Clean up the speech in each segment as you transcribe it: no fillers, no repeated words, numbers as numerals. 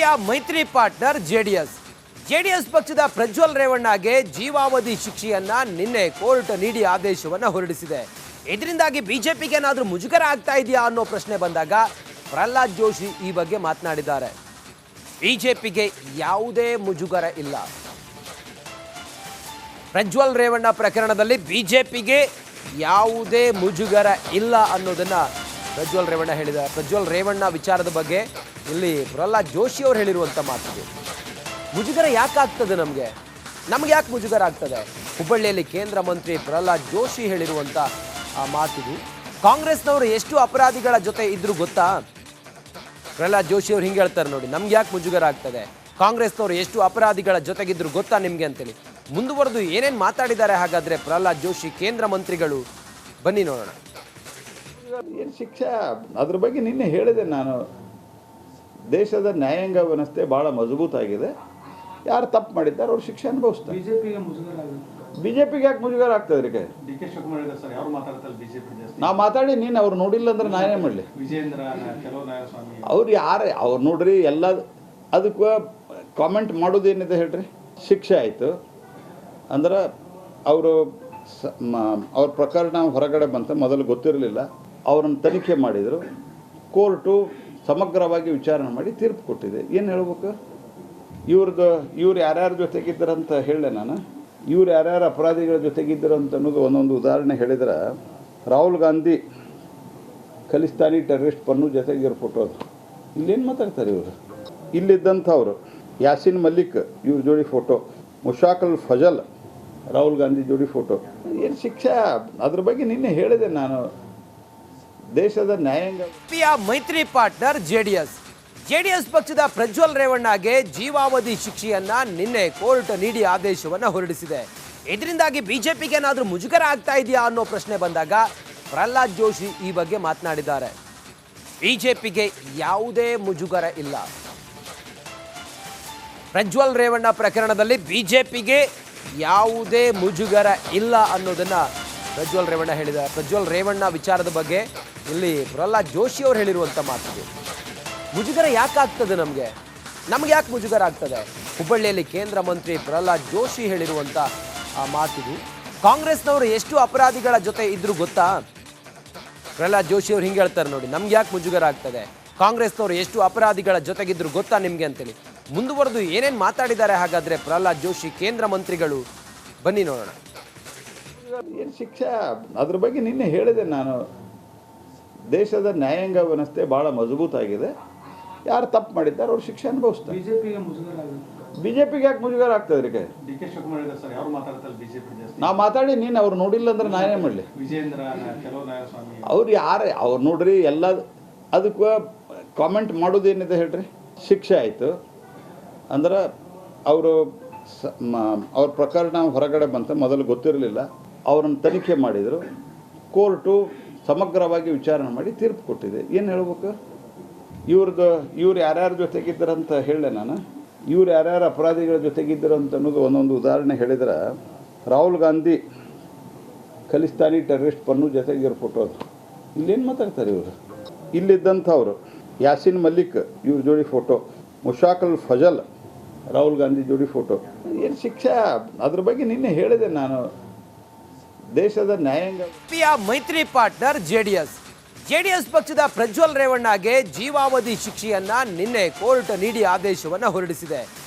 ಬಿಜೆಪಿಯ ಮೈತ್ರಿ partner JDS ಪಕ್ಷದ ಪ್ರಜ್ವಲ್ ರೇವಣ್ಣಗೆ ಜೀವಾವಧಿ ಶಿಕ್ಷೆಯನ್ನ ನಿನ್ನೆ ಕೋರ್ಟ್ ನೀಡಿ ಆದೇಶವನ್ನ ಹೊರಡಿಸಿದೆ. ಇದರಿಂದಾಗಿ ಬಿಜೆಪಿಗೆ ಏನಾದರೂ ಮುಜುಗರ ಆಗ್ತಾ ಇದೆಯಾ ಅನ್ನೋ ಪ್ರಶ್ನೆ ಬಂದಾಗ ಪ್ರಹ್ಲಾದ್ ಜೋಶಿ ಈ ಬಗ್ಗೆ ಮಾತನಾಡಿದ್ದಾರೆ. ಬಿಜೆಪಿಗೆ ಯಾವುದೇ ಮುಜುಗರ ಇಲ್ಲ. ಪ್ರಜ್ವಲ್ ರೇವಣ್ಣ ಪ್ರಕರಣದಲ್ಲಿ ಬಿಜೆಪಿಗೆ ಯಾವುದೇ ಮುಜುಗರ ಇಲ್ಲ ಅನ್ನೋದನ್ನ ಪ್ರಜ್ವಲ್ ರೇವಣ್ಣ ಹೇಳಿದ್ದಾರೆ. ಪ್ರಜ್ವಲ್ ರೇವಣ್ಣ ವಿಚಾರದ ಬಗ್ಗೆ ಇಲ್ಲಿ ಪ್ರಹ್ಲಾದ್ ಜೋಶಿ ಅವರು ಹೇಳಿರುವಂಥ ಮಾತಿದೆ. ಮುಜುಗರ ಯಾಕಾಗ್ತದೆ ನಮಗೆ ಯಾಕೆ ಮುಜುಗರ ಆಗ್ತದೆ? ಹುಬ್ಬಳ್ಳಿಯಲ್ಲಿ ಕೇಂದ್ರ ಮಂತ್ರಿ ಪ್ರಹ್ಲಾದ್ ಜೋಶಿ ಹೇಳಿರುವಂಥ ಆ ಮಾತಿದು. ಕಾಂಗ್ರೆಸ್ನವರು ಎಷ್ಟು ಅಪರಾಧಿಗಳ ಜೊತೆ ಇದ್ರು ಗೊತ್ತಾ? ಪ್ರಹ್ಲಾದ್ ಜೋಶಿ ಅವರು ಹಿಂಗೆ ಹೇಳ್ತಾರೆ ನೋಡಿ, ನಮ್ಗೆ ಯಾಕೆ ಮುಜುಗರ ಆಗ್ತದೆ? ಕಾಂಗ್ರೆಸ್ನವರು ಎಷ್ಟು ಅಪರಾಧಿಗಳ ಜೊತೆಗಿದ್ರು ಗೊತ್ತಾ ನಿಮಗೆ ಅಂತೇಳಿ ಮುಂದುವರೆದು ಏನೇನು ಮಾತಾಡಿದ್ದಾರೆ ಹಾಗಾದ್ರೆ ಪ್ರಹ್ಲಾದ್ ಜೋಶಿ ಕೇಂದ್ರ ಮಂತ್ರಿಗಳು, ಬನ್ನಿ ನೋಡೋಣ. ಏನು ಶಿಕ್ಷೆ ಅದ್ರ ಬಗ್ಗೆ ನಿನ್ನೆ ಹೇಳಿದೆ ನಾನು. ದೇಶದ ನ್ಯಾಯಾಂಗ ವ್ಯವಸ್ಥೆ ಭಾಳ ಮಜಬೂತಾಗಿದೆ. ಯಾರು ತಪ್ಪು ಮಾಡಿದ್ದಾರೆ ಅವ್ರು ಶಿಕ್ಷೆ ಅನುಭವಿಸ್ತಾರೆ. ಬಿಜೆಪಿಗೆ ಯಾಕೆ ಮುಜುಗರ ಆಗ್ತದೆ? ನಾವು ಮಾತಾಡಿ ನೀನು ಅವ್ರು ನೋಡಿಲ್ಲ ಅಂದ್ರೆ ನಾನೇ ಮಾಡಲಿ. ಅವ್ರು ಯಾರೇ ಅವ್ರು ನೋಡ್ರಿ, ಎಲ್ಲ ಅದಕ್ಕೆ ಕಾಮೆಂಟ್ ಮಾಡೋದೇನಿದೆ ಹೇಳ್ರಿ. ಶಿಕ್ಷೆ ಆಯಿತು ಅಂದ್ರೆ ಅವರು ಅವ್ರ ಪ್ರಕರಣ ಹೊರಗಡೆ ಬಂತ, ಮೊದಲು ಗೊತ್ತಿರಲಿಲ್ಲ. ಅವ್ರನ್ನ ತನಿಖೆ ಮಾಡಿದರು. ಕೋರ್ಟು ಸಮಗ್ರವಾಗಿ ವಿಚಾರಣೆ ಮಾಡಿ ತೀರ್ಪು ಕೊಟ್ಟಿದೆ. ಏನು ಹೇಳ್ಬೇಕು? ಇವ್ರು ಯಾರ್ಯಾರ ಜೊತೆಗಿದ್ದರಂತ ಹೇಳಲೆ ನಾನು. ಇವ್ರು ಯಾರ್ಯಾರು ಅಪರಾಧಿಗಳ ಜೊತೆಗಿದ್ದರು ಅಂತ ಅನ್ನೋದು ಒಂದೊಂದು ಉದಾಹರಣೆ ಹೇಳಿದ್ರೆ, ರಾಹುಲ್ ಗಾಂಧಿ ಖಲಿಸ್ತಾನಿ ಟೆರರಿಸ್ಟ್ ಪನ್ನು ಜೊತೆಗಿರೋ ಫೋಟೋ ಅದು. ಇಲ್ಲೇನು ಮಾತಾಡ್ತಾರೆ ಇವರು? ಇಲ್ಲಿದ್ದಂಥವ್ರು ಯಾಸಿನ್ ಮಲ್ಲಿಕ್ ಇವ್ರ ಜೋಡಿ ಫೋಟೋ, ಮುಷಾಕಲ್ ಫಜಲ್ ರಾಹುಲ್ ಗಾಂಧಿ ಜೋಡಿ ಫೋಟೋ. ಏನು ಶಿಕ್ಷೆ ಅದ್ರ ಬಗ್ಗೆ ನಿನ್ನೆ ಹೇಳಿದೆ ನಾನು. ದೇಶದ ನ್ಯಾಯಾಂಗ ಮೈತ್ರಿ ಪಾರ್ಟ್ನರ್ ಜೆಡಿಎಸ್ ಪಕ್ಷದ ಪ್ರಜ್ವಲ್ ರೇವಣ್ಣಗೆ ಜೀವಾವಧಿ ಶಿಕ್ಷೆಯನ್ನ ನಿನ್ನೆ ಕೋರ್ಟ್ ನೀಡಿ ಆದೇಶವನ್ನ ಹೊರಡಿಸಿದೆ. ಇದರಿಂದಾಗಿ ಬಿಜೆಪಿಗೆ ಏನಾದರೂ ಮುಜುಗರ ಆಗ್ತಾ ಇದೆಯಾ ಅನ್ನೋ ಪ್ರಶ್ನೆ ಬಂದಾಗ ಪ್ರಹ್ಲಾದ್ ಜೋಶಿ ಈ ಬಗ್ಗೆ ಮಾತನಾಡಿದ್ದಾರೆ. ಬಿಜೆಪಿಗೆ ಯಾವುದೇ ಮುಜುಗರ ಇಲ್ಲ. ಪ್ರಜ್ವಲ್ ರೇವಣ್ಣ ಪ್ರಕರಣದಲ್ಲಿ ಬಿಜೆಪಿಗೆ ಯಾವುದೇ ಮುಜುಗರ ಇಲ್ಲ ಅನ್ನೋದನ್ನ ಪ್ರಜ್ವಲ್ ರೇವಣ್ಣ ಹೇಳಿದ್ದಾರೆ. ಪ್ರಜ್ವಲ್ ರೇವಣ್ಣ ವಿಚಾರದ ಬಗ್ಗೆ ಇಲ್ಲಿ ಪ್ರಹ್ಲಾದ್ ಜೋಶಿ ಅವರು ಹೇಳಿರುವಂಥ ಮಾತಿದೆ. ಮುಜುಗರ ಯಾಕಾಗ್ತದೆ ನಮಗೆ ಯಾಕೆ ಮುಜುಗರ ಆಗ್ತದೆ? ಹುಬ್ಬಳ್ಳಿಯಲ್ಲಿ ಕೇಂದ್ರ ಮಂತ್ರಿ ಪ್ರಹ್ಲಾದ್ ಜೋಶಿ ಹೇಳಿರುವಂಥ ಆ ಮಾತಿದು. ಕಾಂಗ್ರೆಸ್ನವರು ಎಷ್ಟು ಅಪರಾಧಿಗಳ ಜೊತೆ ಇದ್ರು ಗೊತ್ತಾ? ಪ್ರಹ್ಲಾದ್ ಜೋಶಿ ಅವರು ಹಿಂಗೆ ಹೇಳ್ತಾರೆ ನೋಡಿ, ನಮ್ಗೆ ಯಾಕೆ ಮುಜುಗರ ಆಗ್ತದೆ? ಕಾಂಗ್ರೆಸ್ನವರು ಎಷ್ಟು ಅಪರಾಧಿಗಳ ಜೊತೆಗಿದ್ರು ಗೊತ್ತಾ ನಿಮಗೆ ಅಂತೇಳಿ ಮುಂದುವರೆದು ಏನೇನು ಮಾತಾಡಿದ್ದಾರೆ ಹಾಗಾದ್ರೆ ಪ್ರಹ್ಲಾದ್ ಜೋಶಿ ಕೇಂದ್ರ ಮಂತ್ರಿಗಳು, ಬನ್ನಿ ನೋಡೋಣ. ಏನು ಶಿಕ್ಷೆ ಅದ್ರ ಬಗ್ಗೆ ನಿನ್ನೆ ಹೇಳಿದೆ ನಾನು. ದೇಶದ ನ್ಯಾಯಾಂಗ ವ್ಯವಸ್ಥೆ ಭಾಳ ಮಜಬೂತಾಗಿದೆ. ಯಾರು ತಪ್ಪು ಮಾಡಿದ್ದಾರೆ ಅವ್ರು ಶಿಕ್ಷೆ ಅನುಭವಿಸ್ತಾರೆ. ಬಿಜೆಪಿಗೆ ಯಾಕೆ ಮುಜುಗರ ಆಗ್ತದೆ? ನಾವು ಮಾತಾಡಿ ನೀನು ಅವ್ರು ನೋಡಿಲ್ಲ ಅಂದ್ರೆ ನಾನೇ ಮಾಡಲಿ. ಅವ್ರು ಯಾರೇ ಅವ್ರು ನೋಡ್ರಿ, ಎಲ್ಲ ಅದಕ್ಕೆ ಕಾಮೆಂಟ್ ಮಾಡೋದೇನಿದೆ ಹೇಳ್ರಿ. ಶಿಕ್ಷೆ ಆಯಿತು ಅಂದ್ರೆ ಅವರು ಅವ್ರ ಪ್ರಕರಣ ಹೊರಗಡೆ ಬಂತ, ಮೊದಲು ಗೊತ್ತಿರಲಿಲ್ಲ. ಅವ್ರನ್ನ ತನಿಖೆ ಮಾಡಿದರು. ಕೋರ್ಟು ಸಮಗ್ರವಾಗಿ ವಿಚಾರಣೆ ಮಾಡಿ ತೀರ್ಪು ಕೊಟ್ಟಿದೆ. ಏನು ಹೇಳ್ಬೇಕು? ಇವ್ರು ಯಾರ್ಯಾರ ಜೊತೆಗಿದ್ದರಂತ ಹೇಳಲೆ ನಾನು. ಇವ್ರು ಯಾರ್ಯಾರು ಅಪರಾಧಿಗಳ ಜೊತೆಗಿದ್ದರು ಅಂತ ಅನ್ನೋದು ಒಂದೊಂದು ಉದಾಹರಣೆ ಹೇಳಿದ್ರೆ, ರಾಹುಲ್ ಗಾಂಧಿ ಖಲಿಸ್ತಾನಿ ಟೆರರಿಸ್ಟ್ ಪನ್ನು ಜೊತೆಗಿರೋ ಫೋಟೋ ಅದು. ಇಲ್ಲೇನು ಮಾತಾಡ್ತಾರೆ ಇವರು? ಇಲ್ಲಿದ್ದಂಥವ್ರು ಯಾಸಿನ್ ಮಲ್ಲಿಕ್ ಇವ್ರ ಜೋಡಿ ಫೋಟೋ, ಮುಷಾಕಲ್ ಫಜಲ್ ರಾಹುಲ್ ಗಾಂಧಿ ಜೋಡಿ ಫೋಟೋ. ಏನು ಶಿಕ್ಷೆ ಅದ್ರ ಬಗ್ಗೆ ನಿನ್ನೆ ಹೇಳಿದೆ ನಾನು. ದೇಶದ ನ್ಯಾಯಾಂಗ ಮೈತ್ರಿ ಪಾರ್ಟ್ನರ್ ಜೆಡಿಎಸ್ ಪಕ್ಷದ ಪ್ರಜ್ವಲ್ ರೇವಣ್ಣಗೆ ಜೀವಾವಧಿ ಶಿಕ್ಷೆಯನ್ನ ನಿನ್ನೆ ಕೋರ್ಟ್ ನೀಡಿ ಆದೇಶವನ್ನ ಹೊರಡಿಸಿದೆ.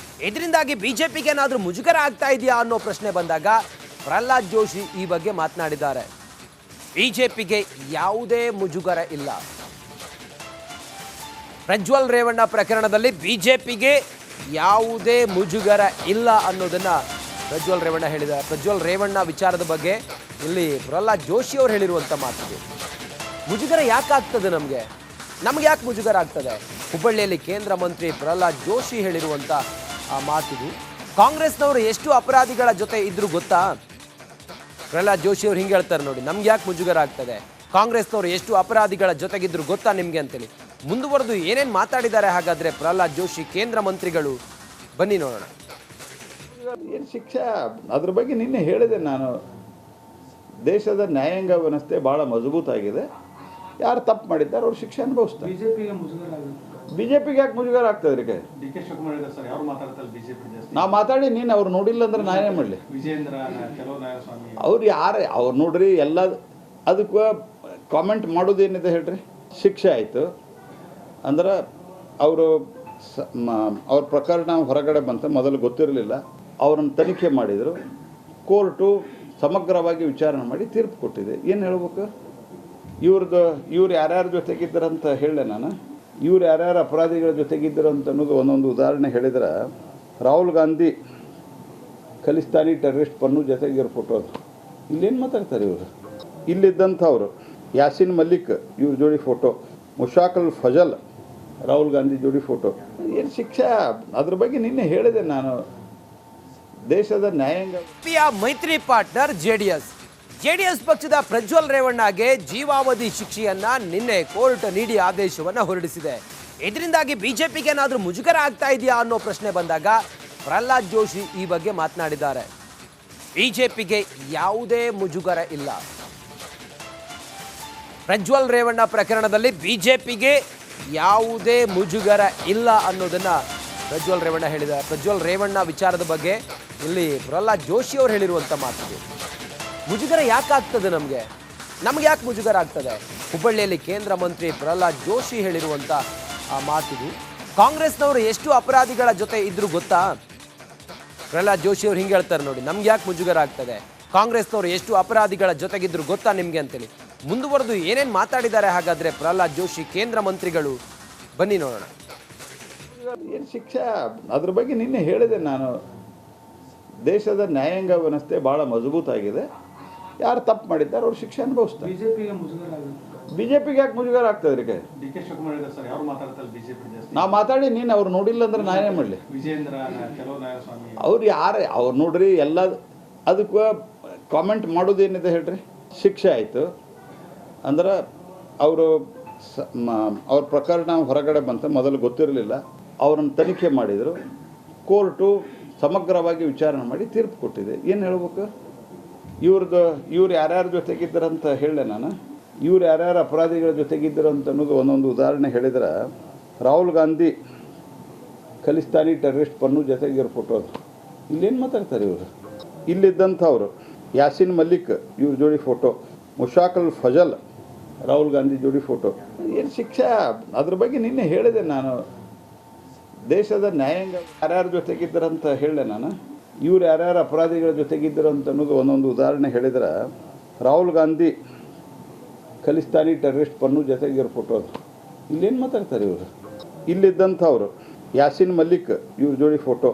ಇದರಿಂದಾಗಿ ಬಿಜೆಪಿಗೆ ಏನಾದರೂ ಮುಜುಗರ ಆಗ್ತಾ ಇದೆಯಾ ಅನ್ನೋ ಪ್ರಶ್ನೆ ಬಂದಾಗ ಪ್ರಹ್ಲಾದ್ ಜೋಶಿ ಈ ಬಗ್ಗೆ ಮಾತನಾಡಿದ್ದಾರೆ. ಬಿಜೆಪಿಗೆ ಯಾವುದೇ ಮುಜುಗರ ಇಲ್ಲ. ಪ್ರಜ್ವಲ್ ರೇವಣ್ಣ ಪ್ರಕರಣದಲ್ಲಿ ಬಿಜೆಪಿಗೆ ಯಾವುದೇ ಮುಜುಗರ ಇಲ್ಲ ಅನ್ನೋದನ್ನ ಪ್ರಜ್ವಲ್ ರೇವಣ್ಣ ಹೇಳಿದ್ದಾರೆ. ಪ್ರಜ್ವಲ್ ರೇವಣ್ಣ ವಿಚಾರದ ಬಗ್ಗೆ ಇಲ್ಲಿ ಪ್ರಹ್ಲಾದ್ ಜೋಶಿ ಅವರು ಹೇಳಿರುವಂಥ ಮಾತಿದೆ. ಮುಜುಗರ ಯಾಕಾಗ್ತದೆ ನಮಗೆ ಯಾಕೆ ಮುಜುಗರ ಆಗ್ತದೆ? ಹುಬ್ಬಳ್ಳಿಯಲ್ಲಿ ಕೇಂದ್ರ ಮಂತ್ರಿ ಪ್ರಹ್ಲಾದ್ ಜೋಶಿ ಹೇಳಿರುವಂಥ ಆ ಮಾತಿದು. ಕಾಂಗ್ರೆಸ್ನವರು ಎಷ್ಟು ಅಪರಾಧಿಗಳ ಜೊತೆ ಇದ್ರು ಗೊತ್ತಾ? ಪ್ರಹ್ಲಾದ್ ಜೋಶಿ ಅವರು ಹಿಂಗೆ ಹೇಳ್ತಾರೆ ನೋಡಿ, ನಮ್ಗೆ ಯಾಕೆ ಮುಜುಗರ ಆಗ್ತದೆ? ಕಾಂಗ್ರೆಸ್ನವರು ಎಷ್ಟು ಅಪರಾಧಿಗಳ ಜೊತೆಗಿದ್ರು ಗೊತ್ತಾ ನಿಮಗೆ ಅಂತೇಳಿ ಮುಂದುವರೆದು ಏನೇನು ಮಾತಾಡಿದ್ದಾರೆ ಹಾಗಾದ್ರೆ ಪ್ರಹ್ಲಾದ್ ಜೋಶಿ ಕೇಂದ್ರ ಮಂತ್ರಿಗಳು, ಬನ್ನಿ ನೋಡೋಣ. ಏನು ಶಿಕ್ಷೆ ಅದ್ರ ಬಗ್ಗೆ ನಿನ್ನೆ ಹೇಳಿದೆ ನಾನು. ದೇಶದ ನ್ಯಾಯಾಂಗ ವ್ಯವಸ್ಥೆ ಭಾಳ ಮಜಬೂತಾಗಿದೆ. ಯಾರು ತಪ್ಪು ಮಾಡಿದ್ದಾರೆ ಅವ್ರು ಶಿಕ್ಷೆ ಅನುಭವಿಸ್ತಾರೆ. ಬಿ ಜೆ ಪಿಗೆ ಯಾಕೆ ಮುಜುಗರ ಆಗ್ತದೆ ರೀ? ಡಿ ಕೆ ಶಿವಕುಮಾರ್ ಇದ್ದಾರೆ ಸರ್, ಯಾರು ಮಾತಾಡ್ತಾರೆ ಬಿಜೆಪಿ ಜಾಸ್ತಿ? ನಾ ಮಾತಾಡಿ ನೀನು ಅವ್ರು ನೋಡಿಲ್ಲ ಅಂದ್ರೆ ನಾನೇ ಮಾಡಲಿ? ವಿಜಯೇಂದ್ರ ಕೆಲವು ನಾಯಕಸ್ವಾಮಿ ಅವ್ರು ಯಾರೇ ಅವ್ರು ನೋಡ್ರಿ ಎಲ್ಲ ಅದಕ್ಕೆ ಕಾಮೆಂಟ್ ಮಾಡೋದೇನಿದೆ ಹೇಳ್ರಿ? ಶಿಕ್ಷೆ ಆಯಿತು ಅಂದ್ರೆ ಅವರು ಅವ್ರ ಪ್ರಕರಣ ಹೊರಗಡೆ ಬಂತ, ಮೊದಲು ಗೊತ್ತಿರಲಿಲ್ಲ, ಅವ್ರನ್ನ ತನಿಖೆ ಮಾಡಿದರು, ಕೋರ್ಟು ಸಮಗ್ರವಾಗಿ ವಿಚಾರಣೆ ಮಾಡಿ ತೀರ್ಪು ಕೊಟ್ಟಿದೆ. ಏನು ಹೇಳ್ಬೇಕು? ಇವ್ರು ಯಾರ್ಯಾರ ಜೊತೆಗಿದ್ದರಂತ ಹೇಳಲೆ ನಾನು, ಇವ್ರು ಯಾರ್ಯಾರು ಅಪರಾಧಿಗಳ ಜೊತೆಗಿದ್ದರು ಅಂತ ಅನ್ನೋದು ಒಂದೊಂದು ಉದಾಹರಣೆ ಹೇಳಿದ್ರೆ, ರಾಹುಲ್ ಗಾಂಧಿ ಖಲಿಸ್ತಾನಿ ಟೆರರಿಸ್ಟ್ ಪನ್ನು ಜೊತೆಗಿರೋ ಫೋಟೋ ಅದು. ಇಲ್ಲೇನು ಮಾತಾಡ್ತಾರೆ ಇವರು? ಇಲ್ಲಿದ್ದಂಥವ್ರು ಯಾಸಿನ್ ಮಲ್ಲಿಕ್ ಇವ್ರ ಜೋಡಿ ಫೋಟೋ, ಮುಷಾಕಲ್ ಫಜಲ್ ರಾಹುಲ್ ಗಾಂಧಿ ಜೋಡಿ ಫೋಟೋ. ಏನು ಶಿಕ್ಷೆ? ಅದ್ರ ಬಗ್ಗೆ ನಿನ್ನೆ ಹೇಳಿದೆ ನಾನು. ದೇಶದ ನ್ಯಾಯಾಂಗ ಮೈತ್ರಿ ಪಾರ್ಟ್ನರ್ ಜೆಡಿಎಸ್ ಪಕ್ಷದ ಪ್ರಜ್ವಲ್ ರೇವಣ್ಣಗೆ ಜೀವಾವಧಿ ಶಿಕ್ಷೆಯನ್ನ ನಿನ್ನೆ ಕೋರ್ಟ್ ನೀಡಿ ಆದೇಶವನ್ನ ಹೊರಡಿಸಿದೆ. ಇದರಿಂದಾಗಿ ಬಿಜೆಪಿಗೆ ಏನಾದರೂ ಮುಜುಗರ ಆಗ್ತಾ ಇದೆಯಾ ಅನ್ನೋ ಪ್ರಶ್ನೆ ಬಂದಾಗ ಪ್ರಹ್ಲಾದ್ ಜೋಶಿ ಈ ಬಗ್ಗೆ ಮಾತನಾಡಿದ್ದಾರೆ. ಬಿಜೆಪಿಗೆ ಯಾವುದೇ ಮುಜುಗರ ಇಲ್ಲ. ಪ್ರಜ್ವಲ್ ರೇವಣ್ಣ ಪ್ರಕರಣದಲ್ಲಿ ಬಿಜೆಪಿಗೆ ಯಾವುದೇ ಮುಜುಗರ ಇಲ್ಲ ಅನ್ನೋದನ್ನ ಪ್ರಜ್ವಲ್ ರೇವಣ್ಣ ಹೇಳಿದ್ದಾರೆ. ಪ್ರಜ್ವಲ್ ರೇವಣ್ಣ ವಿಚಾರದ ಬಗ್ಗೆ ಇಲ್ಲಿ ಪ್ರಹ್ಲಾದ್ ಜೋಶಿ ಅವರು ಹೇಳಿರುವಂಥ ಮಾತಿದೆ. ಮುಜುಗರ ಯಾಕೆ ಆಗ್ತದೆ? ನಮ್ಗೆ ಯಾಕೆ ಮುಜುಗರ ಆಗ್ತದೆ? ಹುಬ್ಬಳ್ಳಿಯಲ್ಲಿ ಕೇಂದ್ರ ಮಂತ್ರಿ ಪ್ರಹ್ಲಾದ್ ಜೋಶಿ ಹೇಳಿರುವಂಥ ಆ ಮಾತಿದು. ಕಾಂಗ್ರೆಸ್ನವರು ಎಷ್ಟು ಅಪರಾಧಿಗಳ ಜೊತೆ ಇದ್ರು ಗೊತ್ತಾ? ಪ್ರಹ್ಲಾದ್ ಜೋಶಿ ಅವ್ರು ಹಿಂಗೆ ಹೇಳ್ತಾರೆ ನೋಡಿ, ನಮ್ಗೆ ಯಾಕೆ ಮುಜುಗರ ಆಗ್ತದೆ, ಕಾಂಗ್ರೆಸ್ನವರು ಎಷ್ಟು ಅಪರಾಧಿಗಳ ಜೊತೆಗಿದ್ರು ಗೊತ್ತಾ ನಿಮಗೆ ಅಂತೇಳಿ ಮುಂದುವರೆದು ಏನೇನು ಮಾತಾಡಿದ್ದಾರೆ ಹಾಗಾದರೆ ಪ್ರಹ್ಲಾದ್ ಜೋಶಿ ಕೇಂದ್ರ ಮಂತ್ರಿಗಳು, ಬನ್ನಿ ನೋಡೋಣ. ಏನು ಶಿಕ್ಷೆ? ಅದ್ರ ಬಗ್ಗೆ ನಿನ್ನೆ ಹೇಳಿದೆ ನಾನು. ದೇಶದ ನ್ಯಾಯಾಂಗ ವ್ಯವಸ್ಥೆ ಭಾಳ ಮಜಬೂತಾಗಿದೆ. ಯಾರು ತಪ್ಪು ಮಾಡಿದ್ದಾರೆ ಅವ್ರು ಶಿಕ್ಷೆ ಅನುಭವಿಸ್ತಾರೆ. ಬಿಜೆಪಿಗೆ ಮುಜುಗರ ಆಗುತ್ತೆ. ಬಿಜೆಪಿಗೆ ಯಾಕೆ ಮುಜುಗರ ಆಗ್ತದೆ ರೀ? ಡಿ ಕೆ ಶಿವಕುಮಾರ್ ಇದ್ದಾರೆ ಸರ್, ಯಾರು ಮಾತಾಡ್ತಾರೆ ಬಿಜೆಪಿ ಜಾಸ್ತಿ? ನಾ ಮಾತಾಡಿ ನೀನು ಅವ್ರು ನೋಡಿಲ್ಲ ಅಂದ್ರೆ ನಾನೇ ಮಾಡಲಿ? ವಿಜಯೇಂದ್ರ ಕೆಲವು ನಾಯಕಸ್ವಾಮಿ ಅವ್ರು ಯಾರೇ ಅವ್ರು ನೋಡ್ರಿ ಎಲ್ಲ ಅದಕ್ಕೆ ಕಾಮೆಂಟ್ ಮಾಡೋದೇನಿದೆ ಹೇಳ್ರಿ? ಶಿಕ್ಷೆ ಆಯಿತು ಅಂದ್ರೆ ಅವ್ರ ಪ್ರಕರಣ ಹೊರಗಡೆ ಬಂತ, ಮೊದಲು ಗೊತ್ತಿರಲಿಲ್ಲ, ಅವ್ರನ್ನ ತನಿಖೆ ಮಾಡಿದರು, ಕೋರ್ಟು ಸಮಗ್ರವಾಗಿ ವಿಚಾರಣೆ ಮಾಡಿ ತೀರ್ಪು ಕೊಟ್ಟಿದೆ. ಏನು ಹೇಳ್ಬೇಕು? ಇವ್ರು ಯಾರ್ಯಾರ ಜೊತೆಗಿದ್ದರಂತ ಹೇಳಲೆ ನಾನು, ಇವ್ರು ಯಾರ್ಯಾರು ಅಪರಾಧಿಗಳ ಜೊತೆಗಿದ್ದರು ಅಂತ ಅನ್ನೋದು ಒಂದೊಂದು ಉದಾಹರಣೆ ಹೇಳಿದ್ರೆ, ರಾಹುಲ್ ಗಾಂಧಿ ಖಲಿಸ್ತಾನಿ ಟೆರರಿಸ್ಟ್ ಪನ್ನು ಜೊತೆಗಿರೋ ಫೋಟೋ ಅದು. ಇಲ್ಲೇನು ಮಾತಾಡ್ತಾರೆ ಇವರು? ಇಲ್ಲಿದ್ದಂಥವ್ರು ಯಾಸಿನ್ ಮಲ್ಲಿಕ್ ಇವ್ರ ಜೋಡಿ ಫೋಟೋ, ಮುಷಾಕಲ್ ಫಜಲ್ ರಾಹುಲ್ ಗಾಂಧಿ ಜೋಡಿ ಫೋಟೋ. ಏನು ಶಿಕ್ಷೆ? ಅದ್ರ ಬಗ್ಗೆ ನಿನ್ನೆ ಹೇಳಿದೆ ನಾನು. ದೇಶದ ನ್ಯಾಯಾಂಗ ವ್ಯವಸ್ಥೆ ಭಾಳ ಮಜಬೂತಾಗಿದೆ. ಯಾರು ತಪ್ಪು ಮಾಡಿದ್ದಾರೆ ಅವ್ರು ಶಿಕ್ಷೆ ಅನುಭವಿಸ್ತಾರೆ. ಬಿಜೆಪಿಗೆ ಮುಜುಗರ ಆಗ್ತದೆ ರೀ? ಮುಷಾಕಲ್ ಫಜಲ್ ರಾಹುಲ್ ಗಾಂಧಿ ಜೋಡಿ ಫೋಟೋ. ಏನು ಶಿಕ್ಷೆ? ಅದ್ರ ಬಗ್ಗೆ ನಿನ್ನೆ ಹೇಳಿದೆ ನಾನು. ದೇಶದ ನ್ಯಾಯಾಂಗ ಯಾರ್ಯಾರ ಜೊತೆಗಿದ್ದರಂತ ಹೇಳಲೆ ನಾನು, ಇವ್ರು ಯಾರ್ಯಾರು ಅಪರಾಧಿಗಳ ಜೊತೆಗಿದ್ದರು ಅಂತ ಅನ್ನೋದು ಒಂದೊಂದು ಉದಾಹರಣೆ ಹೇಳಿದ್ರೆ, ರಾಹುಲ್ ಗಾಂಧಿ ಖಲಿಸ್ತಾನಿ ಟೆರರಿಸ್ಟ್ ಪನ್ನು ಜೊತೆಗಿರೋ ಫೋಟೋ ಅದು. ಇಲ್ಲೇನು ಮಾತಾಡ್ತಾರೆ ಇವರು? ಇಲ್ಲಿದ್ದಂಥವ್ರು ಯಾಸಿನ್ ಮಲ್ಲಿಕ್ ಇವ್ರ ಜೋಡಿ ಫೋಟೋ,